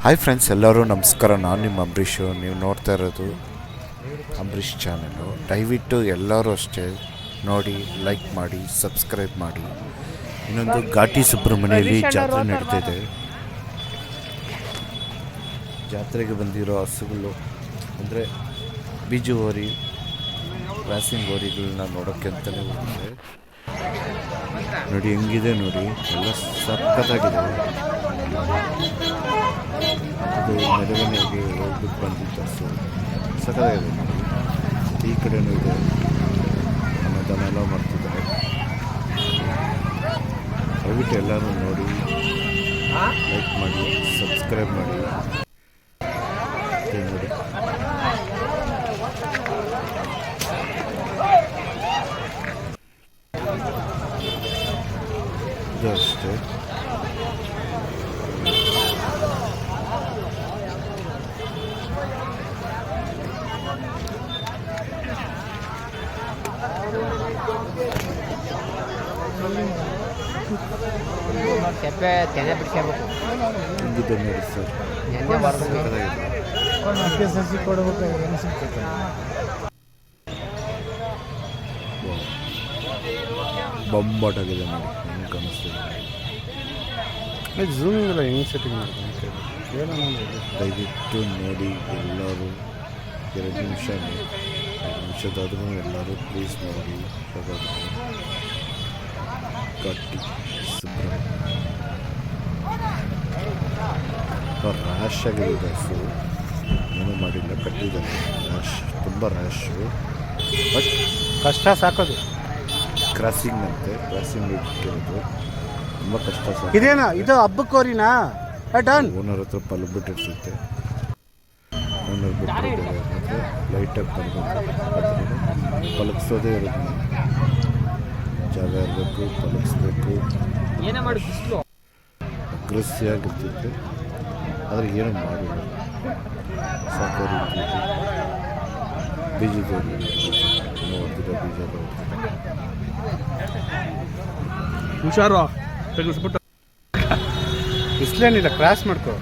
Hi friends, ಎಲ್ಲರೂ ನಮಸ್ಕಾರ. ನಾನು ನಿಮ್ಮ ಅಂಬರೀಷು. ನೀವು ನೋಡ್ತಾ ಇರೋದು ಅಂಬರೀಷ್ ಚಾನಲ್ಲು. ದಯವಿಟ್ಟು ಎಲ್ಲರೂ ಅಷ್ಟೇ ನೋಡಿ, ಲೈಕ್ ಮಾಡಿ, ಸಬ್ಸ್ಕ್ರೈಬ್ ಮಾಡಿ. ಇನ್ನೊಂದು ಘಾಟಿ ಸುಬ್ರಹ್ಮಣ್ಯಲ್ಲಿ ಜಾತ್ರೆ ನಡೀತಿದೆ. ಜಾತ್ರೆಗೆ ಬಂದಿರೋ ಹಸುಗಳು ಅಂದರೆ ಬೀಜು ಹೋರಿ, ಕ್ರಾಸಿಂಗ್ ಹೋರಿಗಳನ್ನ ನೋಡೋಕ್ಕೆ ಅಂತಲೇ ಹೋಗಿದೆ. ನೋಡಿ ಹೆಂಗಿದೆ ನೋಡಿ, ಎಲ್ಲ ಸಖತ್ತಾಗಿದೆ. ಅದು ಮೆರವಣಿಗೆ ಹೋಗ್ಬಿಟ್ಟು ಬಂದಿದ್ದ ಹಸು ಸಖತ್ತಾಗಿದೆ ನೋಡಿ. ಈ ಕಡೆನೂ ಇದೆ, ಅನ್ನದಾನ ಎಲ್ಲ ಮಾಡ್ತಿದ್ದಾರೆ. ದಯವಿಟ್ಟು ಎಲ್ಲರೂ ನೋಡಿ, ಲೈಕ್ ಮಾಡಿ, ಸಬ್ಸ್ಕ್ರೈಬ್ ಮಾಡಿ. ನೋಡಿ ಇದು ಅಷ್ಟೇ. ತೆಪ್ಪೆ ತೆನೆ ಬಿಡಿಸ್ಕೋಬೇಕು. ಹಿಂಗಿದೆ ನೋಡಿ ಸರ್, ಸಸಿ ಕೊಡಬೇಕು. ಏನು ಸಿಗ್ತೈತೆ ಬೊಂಬಾಟಾಗಿದೆ ನೋಡಿ, ಹೆಂಗೆ ಕಾಣಿಸ್ತಿದೆ. ಝೂಮಿಂಗ್ ಎಲ್ಲ ಹೆಂಗೆ ಸೆಟ್ಟಿಂಗ್ ಮಾಡ್ತಾರೆ ದಯವಿಟ್ಟು ನೋಡಿ ಎಲ್ಲರೂ. 2 ನಿಮಿಷದಾದ್ರೂ ಎಲ್ಲರೂ ಪ್ಲೀಸ್ ನೋಡಿ. ಘಾಟಿ ಸುಬ್ರಹ್ಮಣ್ಯ ರ್ಯಾಶ್ ಆಗಿದೆ ಹಸು, ಏನೂ ಮಾಡಿಲ್ಲ, ಕಟ್ಟಿದ್ದಾರೆ. ರ್ಯಾಶ್, ತುಂಬ ರ್ಯಾಶು, ಬಟ್ ಕಷ್ಟ ಸಾಕೋದು. ಕ್ರಾಸಿಂಗ್ ಅಂತೆ, ಕ್ರಾಸಿಂಗ್ ಇಟ್ಟಿರೋದು ತುಂಬ ಕಷ್ಟ ಸಾಕು. ಇದೇನಾ ಇದು ಹಬ್ಬಕ್ಕೋರಿನಾ? ಓನರ್ ಹತ್ರ ಪಲ್ಲು ಬಿಟ್ಟಿರ್ತೈತೆ. ಓನರ್ ಬಿಟ್ಟಿರ್ತಾರೆ ಮತ್ತು ಲೈಟಾಗಿ ಬರಬೇಕು, ಪಲಗಿಸೋದೇ ಇರುತ್ತೆ. ಜಾಗ ಇರಬೇಕು, ಪಲಗಿಸ್ಬೇಕು. ಅಗ್ರೆಸಿವ್ ಆಗಿರ್ತೈತೆ, ಆದರೆ ಏನೂ ಮಾಡಿಲ್ಲ. ಸಾಕೋರಿ ಬೀಜದಲ್ಲಿ ಹೊಡೆದಿರೋ ಬೀಜ ಹುಷಾರು, ತೆಗೆಸ್ಬಿಟ್ಟು ಬಿಸ್ಲೇನಿಲ್ಲ, ಕ್ರಾಸ್ ಮಾಡ್ಕೋ.